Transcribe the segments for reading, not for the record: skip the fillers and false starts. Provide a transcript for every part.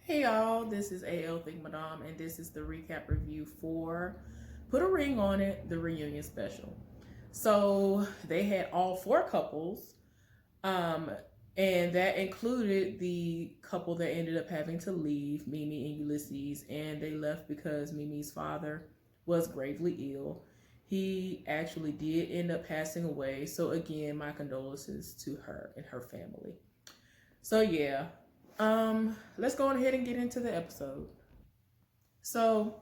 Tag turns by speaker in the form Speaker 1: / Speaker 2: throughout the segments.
Speaker 1: Hey y'all, this is AL Think Madame, and this is the recap review for Put a Ring on It, the reunion special. So they had all four couples, um, and that included the couple that ended up having to leave, Mimi and Ulysses, and they left because Mimi's father was gravely ill. He actually did end up passing away, so again, my condolences to her and her family. So yeah, let's go on ahead and get into the episode. So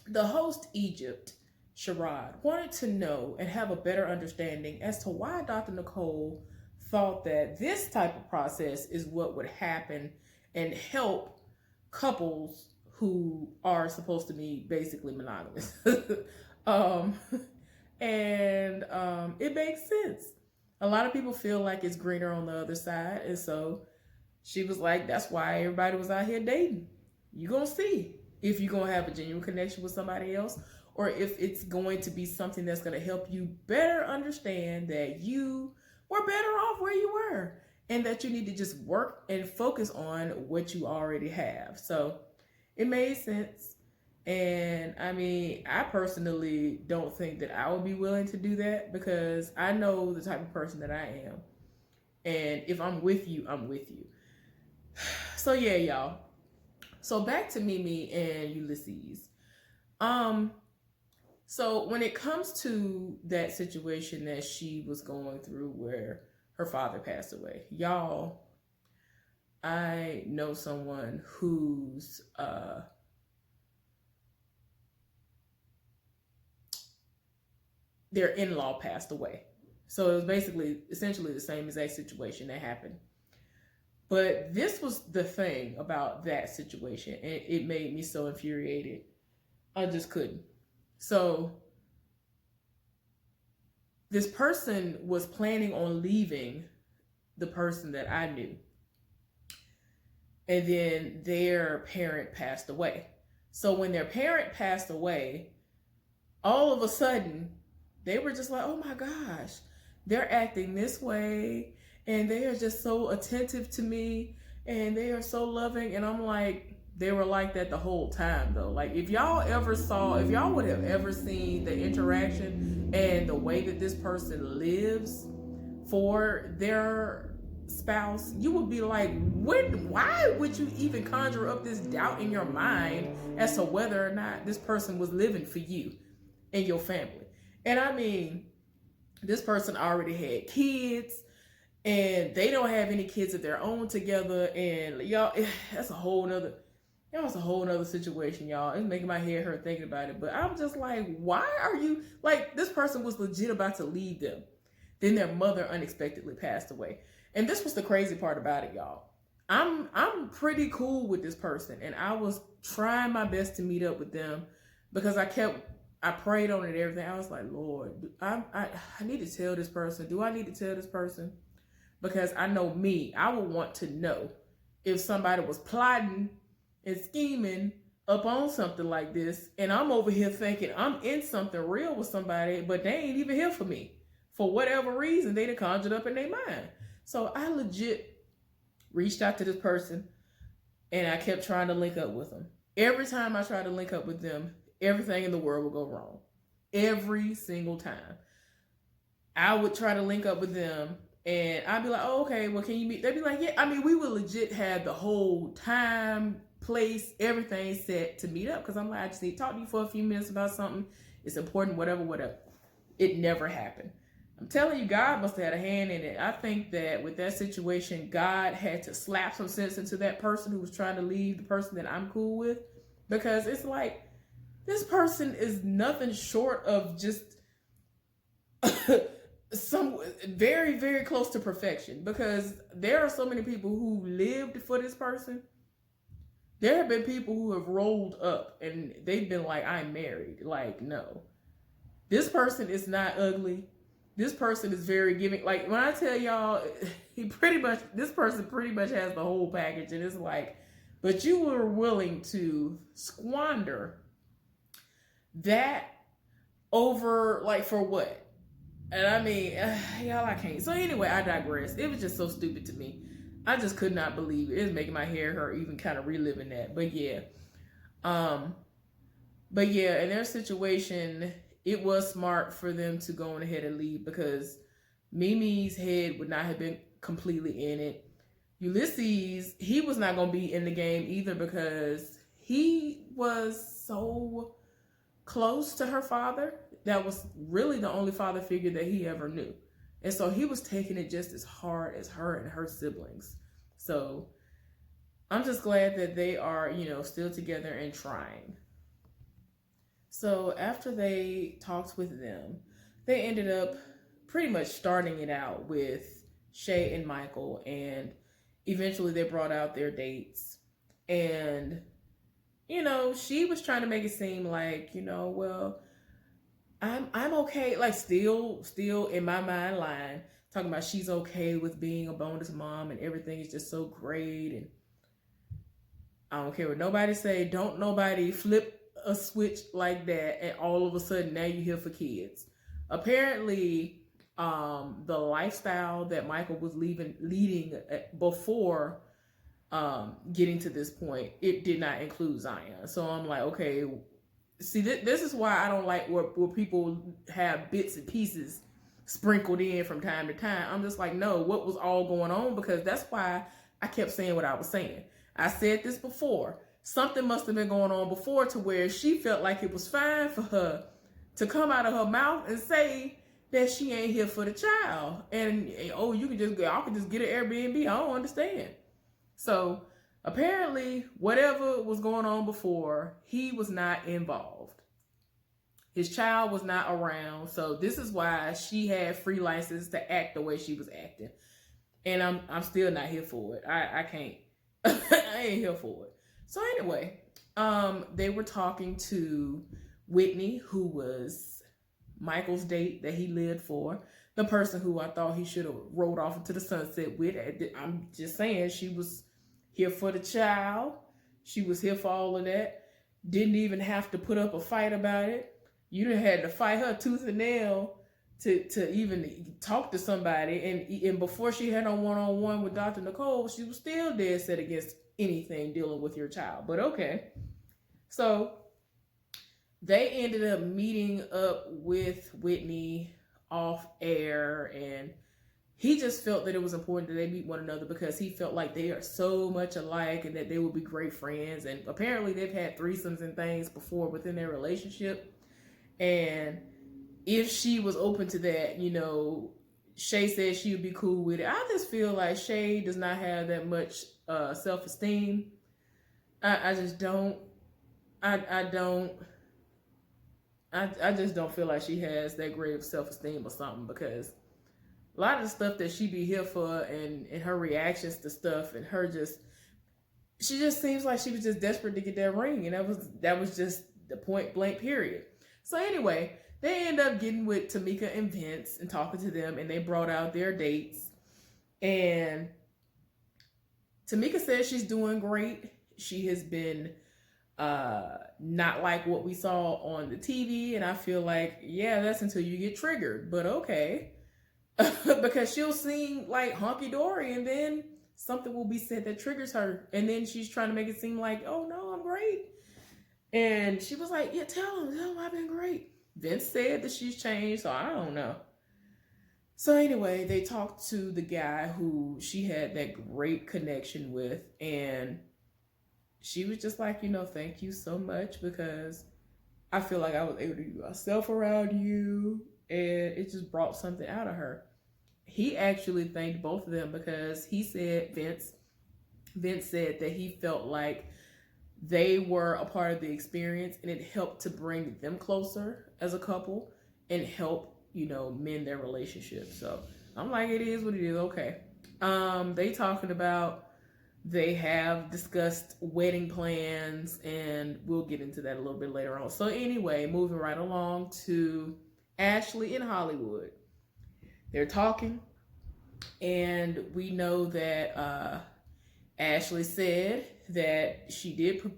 Speaker 1: the host, Egypt, Sherrod, wanted to know and have a better understanding as to why Dr. Nicole thought that this type of process is what would happen and help couples who are supposed to be basically monogamous. um, and it makes sense. A lot of people feel like it's greener on the other side, and so she was like, that's why everybody was out here dating. You gonna see if you're gonna have a genuine connection with somebody else, or if it's going to be something that's gonna help you better understand that you were better off where you were, and that you need to just work and focus on what you already have. So it made sense. And I mean, I personally don't think that I would be willing to do that because I know the type of person that I am. And if I'm with you, I'm with you. So yeah, y'all. So back to Mimi and Ulysses. Um, so when it comes to that situation that she was going through where her father passed away, y'all, I know someone whose their in-law passed away. So it was basically essentially the same exact situation that happened. But this was the thing about that situation, and it made me so infuriated. I just couldn't. So this person was planning on leaving the person that I knew. And then their parent passed away. So when their parent passed away, all of a sudden, they were just like, oh my gosh, they're acting this way. And they are just so attentive to me. And they are so loving. And I'm like, they were like that the whole time though. Like if y'all would have ever seen the interaction and the way that this person lives for their spouse, you would be like, why would you even conjure up this doubt in your mind as to whether or not this person was living for you and your family? And I mean, this person already had kids and they don't have any kids of their own together, and y'all, that's a whole nother situation, y'all. It's making my head hurt thinking about it. But I'm just like, why are you like, this person was legit about to leave them. Then their mother unexpectedly passed away. And this was the crazy part about it, y'all. I'm pretty cool with this person, and I was trying my best to meet up with them because I prayed on it and everything. I was like, Lord, I need to tell this person. Do I need to tell this person? Because I know me, I would want to know if somebody was plotting and scheming up on something like this, and I'm over here thinking I'm in something real with somebody, but they ain't even here for me. For whatever reason, they done conjured up in their mind. So I legit reached out to this person, and I kept trying to link up with them. Every time I tried to link up with them, everything in the world would go wrong. Every single time. I would try to link up with them, and I'd be like, oh, okay, well, can you meet? They'd be like, yeah. I mean, we would legit have the whole time, place, everything set to meet up. Because I'm like, I just need to talk to you for a few minutes about something. It's important, whatever. It never happened. I'm telling you, God must have had a hand in it. I think that with that situation, God had to slap some sense into that person who was trying to leave the person that I'm cool with. Because it's like, this person is nothing short of just some very, very close to perfection, because there are so many people who lived for this person. There have been people who have rolled up and they've been like, I'm married. Like, no, this person is not ugly. This person is very giving. Like, when I tell y'all, this person pretty much has the whole package. And it's like, but you were willing to squander that over, like, for what? And I mean, y'all, I can't. So anyway, I digress. It was just so stupid to me. I just could not believe it. It's making my hair hurt even kind of reliving that. But yeah. Um, but yeah, in their situation, it was smart for them to go on ahead and leave because Mimi's head would not have been completely in it. Ulysses, he was not going to be in the game either because he was so close to her father. That was really the only father figure that he ever knew. And so he was taking it just as hard as her and her siblings. So I'm just glad that they are, still together and trying. So after they talked with them, they ended up pretty much starting it out with Shay and Michael, and eventually they brought out their dates. And, she was trying to make it seem like, well, I'm okay, like still in my mind line, talking about she's okay with being a bonus mom and everything is just so great, and I don't care what nobody say. Don't nobody flip a switch like that and all of a sudden now you're here for kids. Apparently, the lifestyle that Michael was leading before getting to this point, it did not include Zion. So I'm like, okay, see, this is why I don't like where people have bits and pieces sprinkled in from time to time. I'm just like, no, what was all going on? Because that's why I kept saying what I was saying. I said this before. Something must have been going on before to where she felt like it was fine for her to come out of her mouth and say that she ain't here for the child. And, oh, you can just go, I can just get an Airbnb. I don't understand. So apparently, whatever was going on before, he was not involved. His child was not around. So this is why she had free license to act the way she was acting. And I'm still not here for it. I can't. I ain't here for it. So anyway, they were talking to Whitney, who was Michael's date that he lived for, the person who I thought he should have rode off into the sunset with. I'm just saying, she was here for the child. She was here for all of that. Didn't even have to put up a fight about it. You done had to fight her tooth and nail to even talk to somebody. And before she had a one-on-one with Dr. Nicole, she was still dead set against anything dealing with your child. But okay. So they ended up meeting up with Whitney off air, and he just felt that it was important that they meet one another because he felt like they are so much alike and that they would be great friends. And apparently they've had threesomes and things before within their relationship. And if she was open to that, Shay said she would be cool with it. I just feel like Shay does not have that much self-esteem. I just don't. I just don't feel like she has that great of self-esteem or something, because a lot of the stuff that she be here for and her reactions to stuff and she just seems like she was just desperate to get that ring, and that was just the point blank period. So anyway, they end up getting with Tamika and Vince and talking to them, and they brought out their dates. And Tamika says she's doing great. She has been not like what we saw on the TV, and I feel like, yeah, that's until you get triggered, but okay. Because she'll seem like hunky-dory, and then something will be said that triggers her, and then she's trying to make it seem like, oh no, I'm great. And she was like, yeah, tell him I've been great. Vince said that she's changed, so I don't know. So anyway, they talked to the guy who she had that great connection with, and she was just like, thank you so much, because I feel like I was able to be myself around you, and it just brought something out of her. He actually thanked both of them because he said, Vince said that he felt like they were a part of the experience, and it helped to bring them closer as a couple and help, mend their relationship. So I'm like, it is what it is. Okay. They talking about, they have discussed wedding plans, and we'll get into that a little bit later on. So anyway, moving right along to Ashley in Hollywood. They're talking, and we know that Ashley said that she did,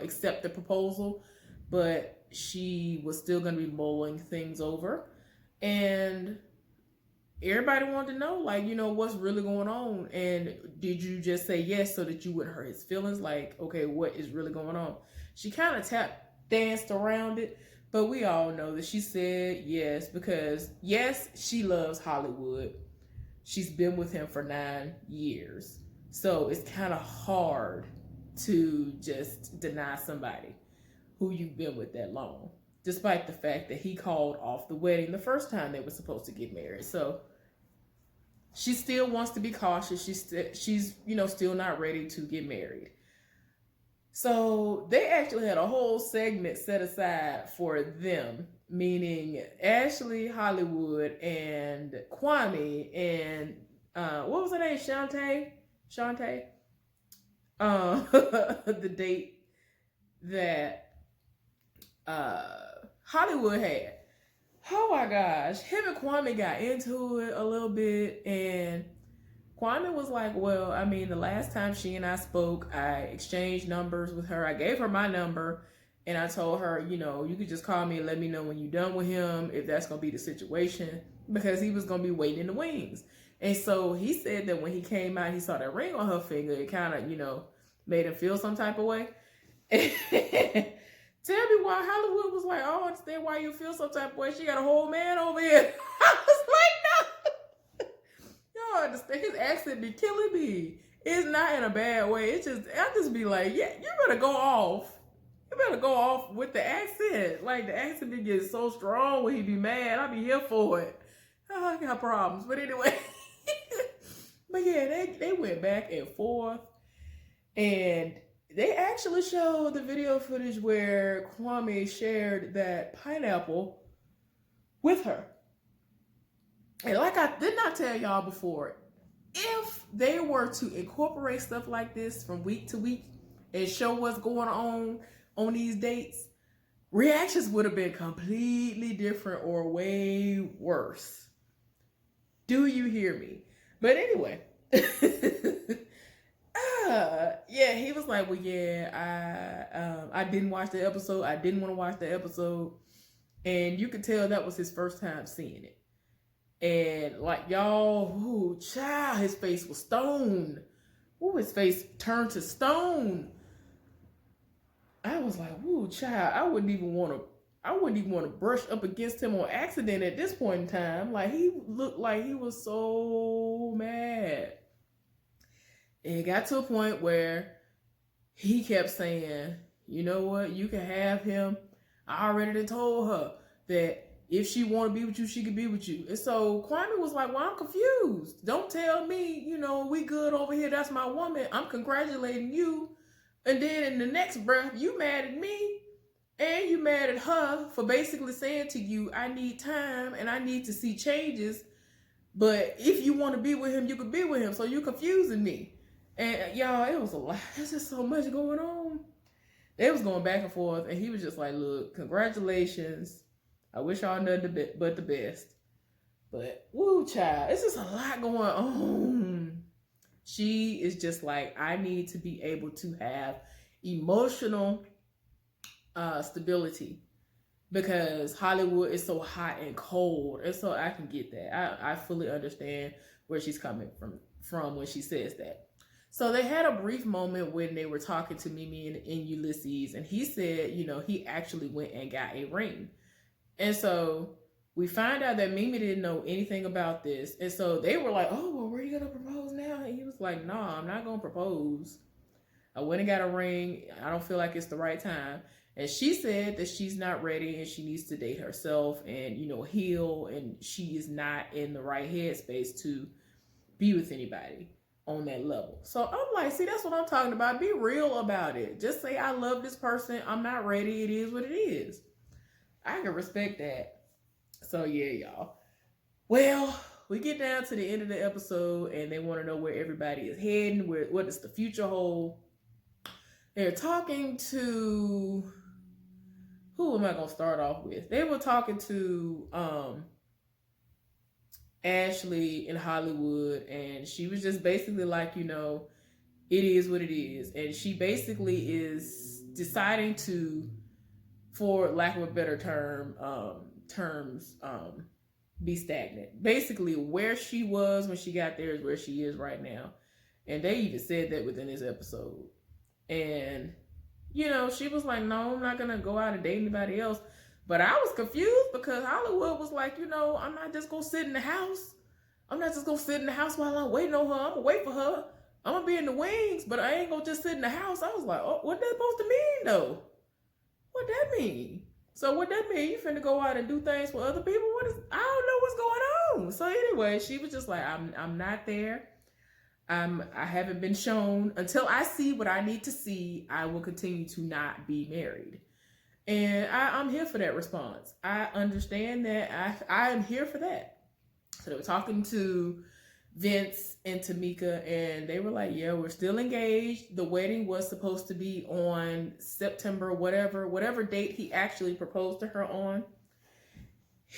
Speaker 1: accept the proposal, but she was still going to be mulling things over. And everybody wanted to know, like, what's really going on. And did you just say yes so that you wouldn't hurt his feelings? Like, okay, what is really going on? She kind of danced around it, but we all know that she said yes because, yes, she loves Hollywood. She's been with him for 9 years. So it's kind of hard to just deny somebody who you've been with that long, despite the fact that he called off the wedding the first time they were supposed to get married. So she still wants to be cautious. She's still not ready to get married. So they actually had a whole segment set aside for them, meaning Ashley Hollywood and Kwame and what was her name? Shantae. The date that Hollywood had. Oh my gosh, him and Kwame got into it a little bit, and Kwame was like, well, I mean, the last time she and I spoke, I exchanged numbers with her. I gave her my number, and I told her, you could just call me and let me know when you're done with him, if that's going to be the situation, because he was going to be waiting in the wings. And so he said that when he came out, he saw that ring on her finger. It kind of, made him feel some type of way. Tell me why Hollywood was like, I don't understand why you feel some type of way. She got a whole man over here. I was like, no. Y'all understand? His accent be killing me. It's not in a bad way. It's just, I just be like, yeah, you better go off. You better go off with the accent. Like, the accent be getting so strong when he be mad. I be here for it. Oh, I got problems. But anyway. But yeah, they went back and forth. And they actually showed the video footage where Kwame shared that pineapple with her. And like I did not tell y'all before, if they were to incorporate stuff like this from week to week and show what's going on these dates, reactions would have been completely different or way worse. Do you hear me? But anyway. Yeah, he was like, well, yeah, I didn't watch the episode. I didn't want to watch the episode. And you could tell that was his first time seeing it. And like, y'all, ooh, child, his face was stone. Ooh, his face turned to stone. I was like, ooh, child, I wouldn't even want to brush up against him on accident at this point in time. Like, he looked like he was so mad. And it got to a point where he kept saying, you know what, you can have him. I already told her that if she want to be with you, she can be with you. And so Kwame was like, well, I'm confused. Don't tell me, we good over here. That's my woman. I'm congratulating you. And then in the next breath, you mad at me and you mad at her for basically saying to you, I need time and I need to see changes. But if you want to be with him, you can be with him. So you're confusing me. And y'all, it was a lot. There's just so much going on. They was going back and forth, and he was just like, look, congratulations. I wish y'all nothing but the best. But, woo, child, it's just a lot going on. She is just like, I need to be able to have emotional stability because Hollywood is so hot and cold. And so I can get that. I fully understand where she's coming from when she says that. So they had a brief moment when they were talking to Mimi and Ulysses, and he said, he actually went and got a ring. And so we find out that Mimi didn't know anything about this. And so they were like, oh, well, where are you going to propose now? And he was like, no, I'm not going to propose. I went and got a ring. I don't feel like it's the right time. And she said that she's not ready and she needs to date herself and, heal. And she is not in the right headspace to be with anybody on that level. So I'm like, see, that's what I'm talking about. Be real about it. Just say, I love this person. I'm not ready. It is what it is. I can respect that. So yeah, y'all. Well, we get down to the end of the episode and they want to know where everybody is heading. What does the future hold? They're talking to, who am I going to start off with? They were talking to, Ashley in Hollywood, and she was just basically like, it is what it is. And she basically is deciding to, for lack of a better terms, be stagnant. Basically, where she was when she got there is where she is right now. And they even said that within this episode. And, she was like, no, I'm not going to go out and date anybody else. But I was confused because Hollywood was like, I'm not just going to sit in the house. I'm not just going to sit in the house while I'm waiting on her. I'm going to wait for her. I'm going to be in the wings, but I ain't going to just sit in the house. I was like, oh, what that supposed to mean, though? What that mean? So what that mean? You finna go out and do things for other people? I don't know what's going on. So anyway, she was just like, I'm not there. I haven't been shown. Until I see what I need to see, I will continue to not be married. And I'm here for that response. I understand that. I am here for that. So they were talking to Vince and Tamika, and they were like, yeah, we're still engaged. The wedding was supposed to be on September, whatever date he actually proposed to her on.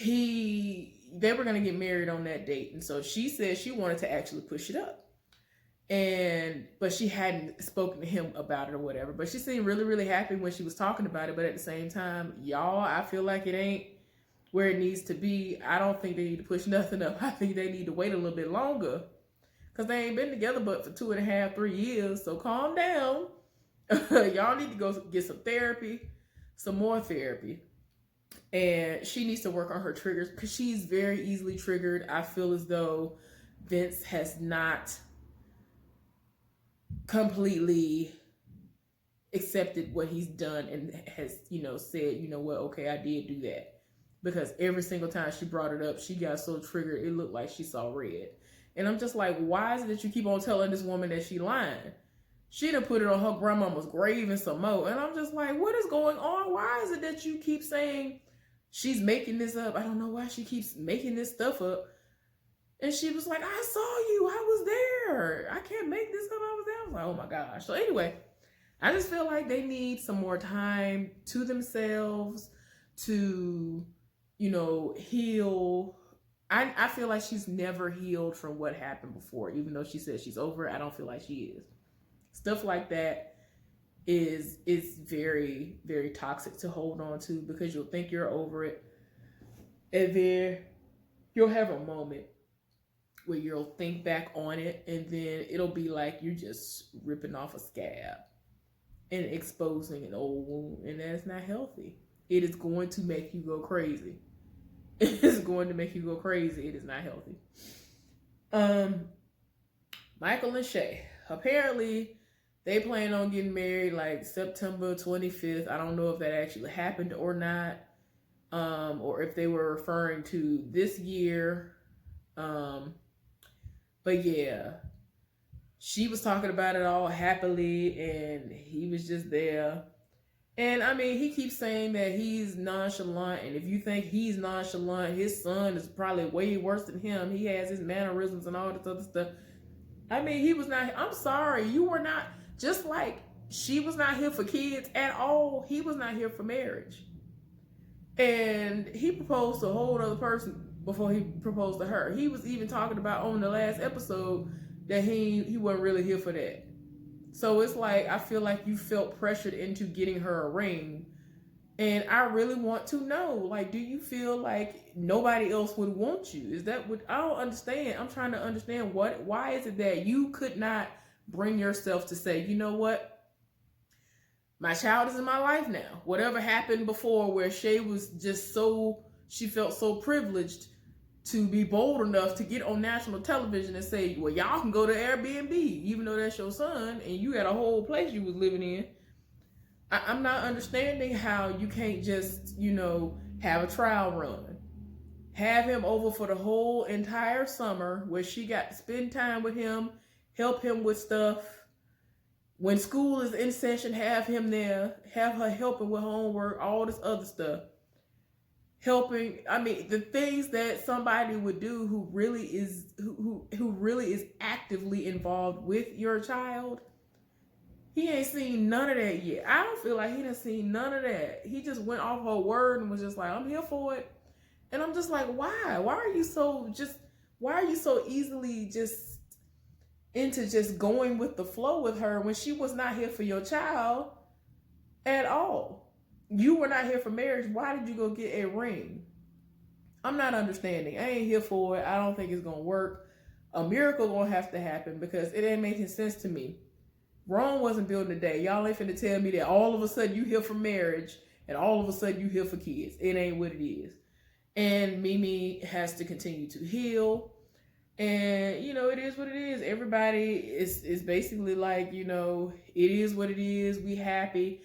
Speaker 1: They were going to get married on that date. And so she said she wanted to actually push it up. But she hadn't spoken to him about it or whatever. But she seemed really, really happy when she was talking about it. But at the same time, y'all, I feel like it ain't where it needs to be. I don't think they need to push nothing up. I think they need to wait a little bit longer. Because they ain't been together but for 2.5, 3 years. So calm down. Y'all need to go get some therapy. Some more therapy. And she needs to work on her triggers. Because she's very easily triggered. I feel as though Vince has not completely accepted what he's done and has, said, what, okay, I did do that. Because every single time she brought it up, she got so triggered, it looked like she saw red. And I'm just like, why is it that you keep on telling this woman that she lying? She done put it on her grandmama's grave and some more. And I'm just like, what is going on? Why is it that you keep saying she's making this up? I don't know why she keeps making this stuff up. And she was like, I saw you. I was there. I can't make this up. I was there. I was like, oh my gosh. So anyway, I just feel like they need some more time to themselves to, heal. I feel like she's never healed from what happened before. Even though she says she's over it, I don't feel like she is. Stuff like that is very, very toxic to hold on to because you'll think you're over it. And then you'll have a moment where you'll think back on it and then it'll be like you're just ripping off a scab and exposing an old wound, and that's not healthy. It is going to make you go crazy. It is going to make you go crazy. It is not healthy. Michael and Shay, apparently they plan on getting married like September 25th. I don't know if that actually happened or not, or if they were referring to this year. But yeah, she was talking about it all happily and he was just there. And I mean, he keeps saying that he's nonchalant. And if you think he's nonchalant, his son is probably way worse than him. He has his mannerisms and all this other stuff. I mean, he was not, I'm sorry, you were not, just like she was not here for kids at all, he was not here for marriage. And he proposed to a whole other person before he proposed to her. He was even talking about on the last episode that he wasn't really here for that. So it's like, I feel like you felt pressured into getting her a ring. And I really want to know, like, do you feel like nobody else would want you? Is that what, I don't understand. I'm trying to understand why is it that you could not bring yourself to say, you know what? My child is in my life now. Whatever happened before where Shay was just she felt so privileged to be bold enough to get on national television and say, well, y'all can go to Airbnb, even though that's your son and you had a whole place you was living in. I'm not understanding how you can't just, have a trial run. Have him over for the whole entire summer where she got to spend time with him, help him with stuff. When school is in session, have him there, have her helping with homework, all this other stuff. Helping, I mean, the things that somebody would do who really is actively involved with your child. He ain't seen none of that yet. I don't feel like he done seen none of that. He just went off her word and was just like, I'm here for it. And I'm just like, why? Why are you so easily just into just going with the flow with her when she was not here for your child at all? You were not here for marriage. Why did you go get a ring? I'm not understanding. I ain't here for it. I don't think it's gonna work. A miracle gonna have to happen because it ain't making sense to me. Rome wasn't built in a day. Y'all ain't finna tell me that all of a sudden you here for marriage and all of a sudden you here for kids. It ain't what it is. And Mimi has to continue to heal. And, you know, it is what it is. Everybody is basically like, you know, it is what it is. We happy.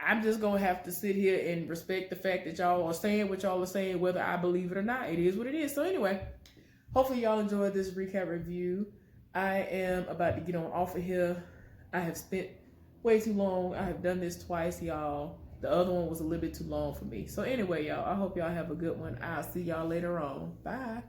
Speaker 1: I'm just going to have to sit here and respect the fact that y'all are saying what y'all are saying, whether I believe it or not. It is what it is. So anyway, hopefully y'all enjoyed this recap review. I am about to get on off of here. I have spent way too long. I have done this twice, y'all. The other one was a little bit too long for me. So anyway, y'all, I hope y'all have a good one. I'll see y'all later on. Bye.